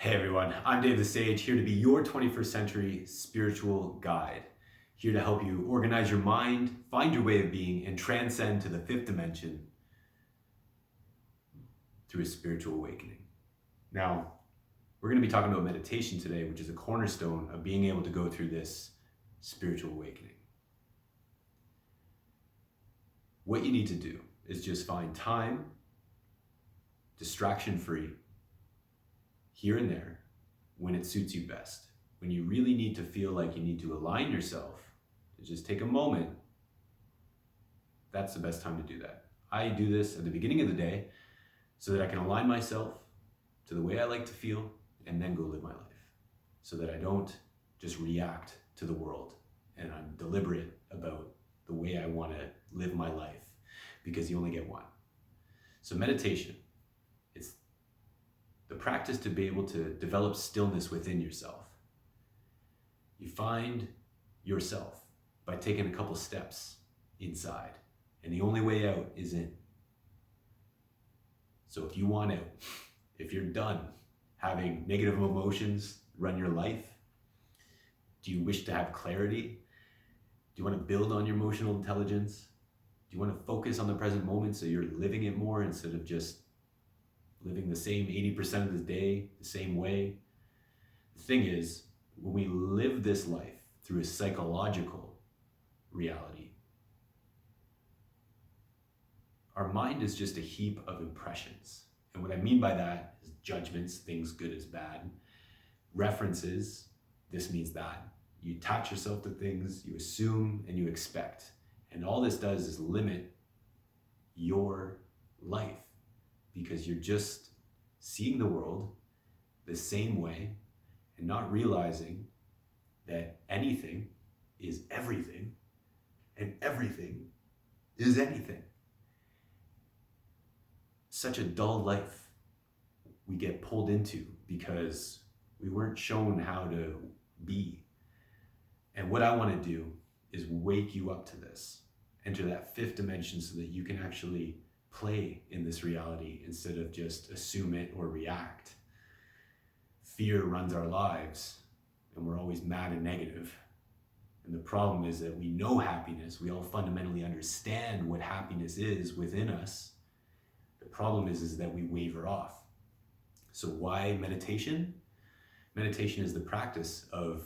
Hey everyone, I'm Dave the Sage, here to be your 21st century spiritual guide. Here to help you organize your mind, find your way of being, and transcend to the fifth dimension through a spiritual awakening. Now, we're going to be talking about meditation today, which is a cornerstone of being able to go through this spiritual awakening. What you need to do is just find time, distraction-free, here and there, when it suits you best. When you really need to feel like you need to align yourself, to just take a moment, that's the best time to do that. I do this at the beginning of the day so that I can align myself to the way I like to feel and then go live my life. So that I don't just react to the world and I'm deliberate about the way I want to live my life, because you only get one. So meditation, it's the practice to be able to develop stillness within yourself. You find yourself by taking a couple steps inside, and the only way out is in. So if you want out, if you're done having negative emotions run your life, do you wish to have clarity? Do you want to build on your emotional intelligence? Do you want to focus on the present moment so you're living it more instead of just living the same 80% of the day the same way? The thing is, when we live this life through a psychological reality, our mind is just a heap of impressions. And what I mean by that is judgments, things good as bad, references, this means that. You attach yourself to things, you assume, and you expect. And all this does is limit your life, because you're just seeing the world the same way and not realizing that anything is everything and everything is anything. Such a dull life we get pulled into because we weren't shown how to be. And what I want to do is wake you up to this, enter that fifth dimension so that you can actually play in this reality instead of just assume it or react. Fear runs our lives and we're always mad and negative. And the problem is that we know happiness. We all fundamentally understand what happiness is within us. The problem is that we waver off. So why meditation? Meditation is the practice of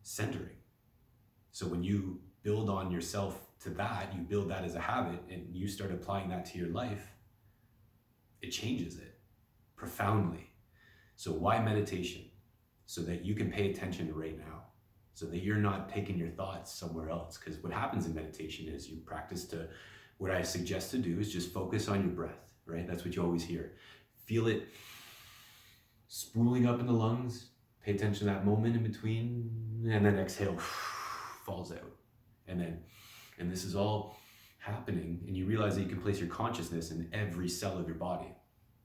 centering. So when you build on yourself to that, you build that as a habit and you start applying that to your life, it changes it profoundly. So why meditation? So that you can pay attention to right now, so that you're not taking your thoughts somewhere else. Because what happens in meditation is you practice to, what I suggest to do is just focus on your breath, right? That's what you always hear. Feel it spooling up in the lungs, pay attention to that moment in between, and then exhale, falls out. And this is all happening, and you realize that you can place your consciousness in every cell of your body.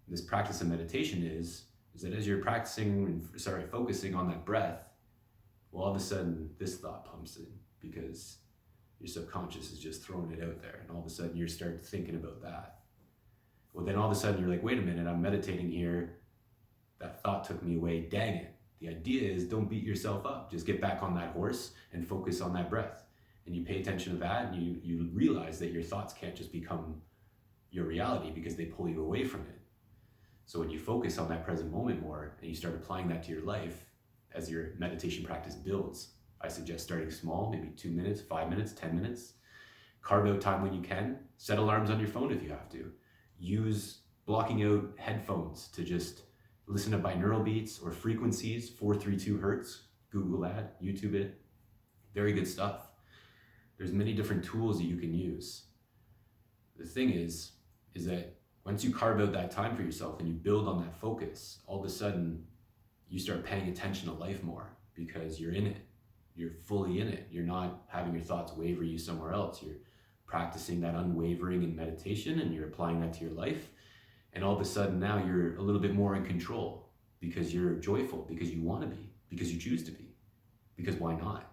This practice of meditation is that as you're focusing on that breath, well, all of a sudden this thought pumps in because your subconscious is just throwing it out there, and all of a sudden you start thinking about that. Well, then all of a sudden you're like, wait a minute, I'm meditating here. That thought took me away, dang it. The idea is, don't beat yourself up. Just get back on that horse and focus on that breath. And you pay attention to that, and you realize that your thoughts can't just become your reality because they pull you away from it. So when you focus on that present moment more and you start applying that to your life as your meditation practice builds, I suggest starting small, maybe 2 minutes, 5 minutes, 10 minutes. Carve out time when you can. Set alarms on your phone if you have to. Use blocking out headphones to just listen to binaural beats or frequencies, 432 hertz. Google that, YouTube it. Very good stuff. There's many different tools that you can use. The thing is that once you carve out that time for yourself and you build on that focus, all of a sudden you start paying attention to life more because you're in it. You're fully in it. You're not having your thoughts waver you somewhere else. You're practicing that unwavering in meditation and you're applying that to your life. And all of a sudden now you're a little bit more in control because you're joyful, because you want to be, because you choose to be, because why not?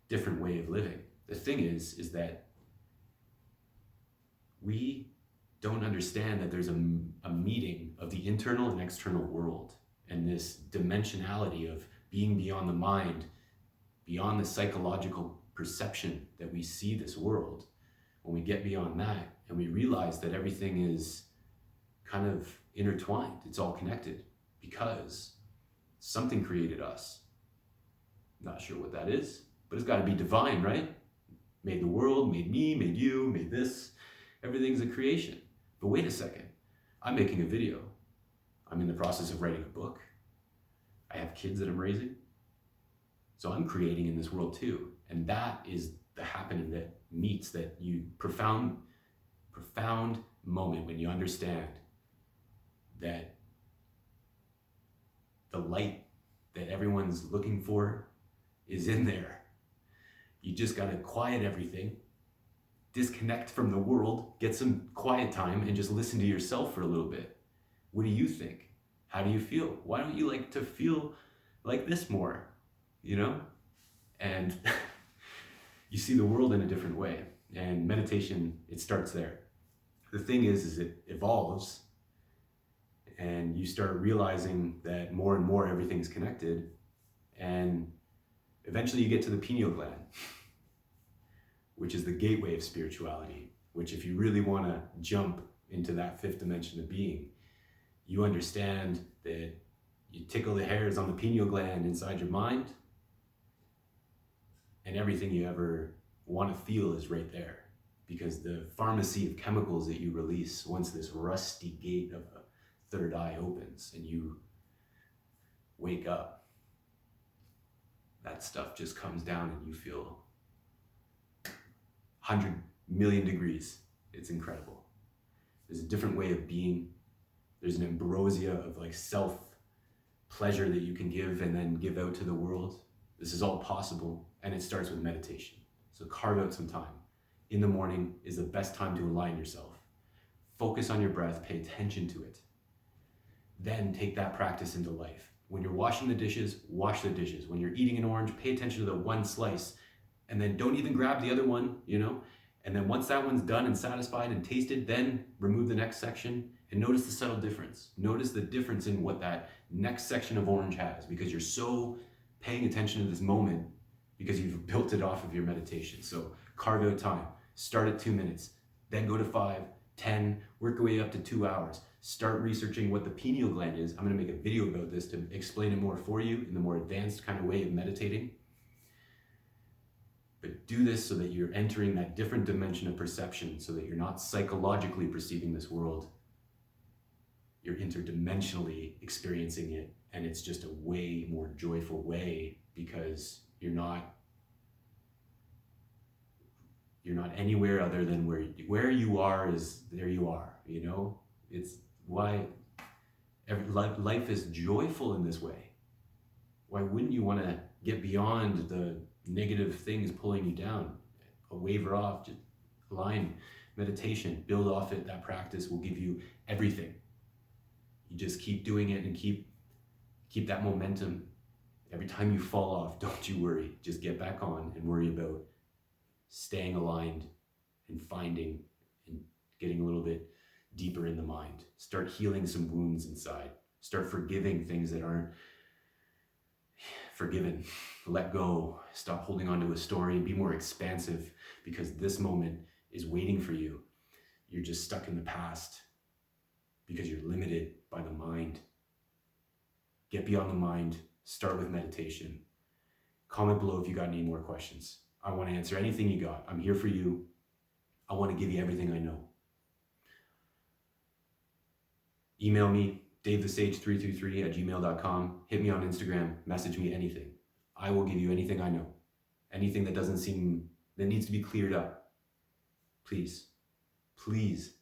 Different way of living. The thing is that we don't understand that there's a meeting of the internal and external world. and this dimensionality of being beyond the mind, beyond the psychological perception that we see this world, when we get beyond that and we realize that everything is kind of intertwined, it's all connected because something created us. Not sure what that is, but it's got to be divine, right? Made the world, made me, made you, made this. Everything's a creation. But wait a second, I'm making a video. I'm in the process of writing a book. I have kids that I'm raising. So I'm creating in this world too. And that is the happening that meets that you profound moment when you understand that the light that everyone's looking for is in there. You just got to quiet everything, disconnect from the world, get some quiet time, and just listen to yourself for a little bit. What do you think? How do you feel? Why don't you like to feel like this more? You know? And you see the world in a different way. And meditation, it starts there. The thing is it evolves, and you start realizing that more and more everything's connected, and eventually you get to the pineal gland, which is the gateway of spirituality, which if you really want to jump into that fifth dimension of being, you understand that you tickle the hairs on the pineal gland inside your mind, and everything you ever want to feel is right there. Because the pharmacy of chemicals that you release once this rusty gate of a third eye opens and you wake up, that stuff just comes down and you feel 100 million degrees. It's incredible. There's a different way of being. There's an ambrosia of like self pleasure that you can give and then give out to the world. This is all possible, and it starts with meditation. So carve out some time. In the morning is the best time to align yourself. Focus on your breath, pay attention to it. Then take that practice into life. When you're washing the dishes, wash the dishes. When you're eating an orange, pay attention to the one slice, and then don't even grab the other one, you know? And then once that one's done and satisfied and tasted, then remove the next section and notice the subtle difference. Notice the difference in what that next section of orange has, because you're so paying attention to this moment because you've built it off of your meditation. So carve out time. Start at 2 minutes, then go to 5, 10, work your way up to 2 hours. Start researching what the pineal gland is. I'm gonna make a video about this to explain it more for you in the more advanced kind of way of meditating. But do this so that you're entering that different dimension of perception, so that you're not psychologically perceiving this world. You're interdimensionally experiencing it, and it's just a way more joyful way because you're not anywhere other than where you are is there you are, you know? It's why life is joyful in this way. Why wouldn't you want to get beyond the negative things pulling you down? A waver off, just align, meditation, build off it. That practice will give you everything. You just keep doing it and keep that momentum. Every time you fall off, don't you worry. Just get back on and worry about staying aligned and finding and getting a little bit deeper in the mind. Start healing some wounds inside. Start forgiving things that aren't forgiven. Let go. Stop holding on to a story and be more expansive, because this moment is waiting for you. You're just stuck in the past because you're limited by the mind. Get beyond the mind. Start with meditation. Comment below if you got any more questions. I want to answer anything you got. I'm here for you. I want to give you everything I know. Email me, davethesage333@gmail.com. Hit me on Instagram. Message me anything. I will give you anything I know. Anything that that needs to be cleared up. Please, please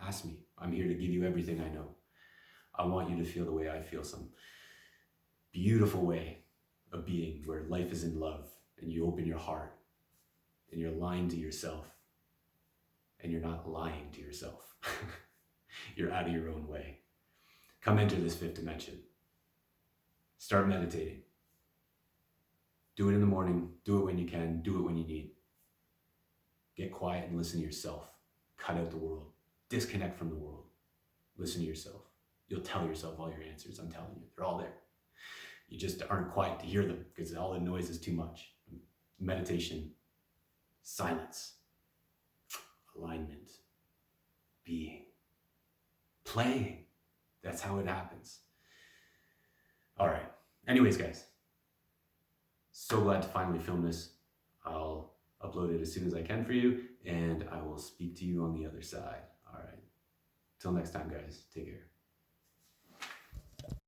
ask me. I'm here to give you everything I know. I want you to feel the way I feel, some beautiful way of being where life is in love. And you open your heart and you're lying to yourself, and you're not lying to yourself. You're out of your own way. Come enter this fifth dimension. Start meditating. Do it in the morning. Do it when you can. Do it when you need. Get quiet and listen to yourself. Cut out the world. Disconnect from the world. Listen to yourself. You'll tell yourself all your answers. I'm telling you, they're all there. You just aren't quiet to hear them because all the noise is too much. Meditation, silence, alignment, being, playing. That's how it happens. All right. Anyways, guys, so glad to finally film this. I'll upload it as soon as I can for you, and I will speak to you on the other side. All right. Till next time, guys. Take care.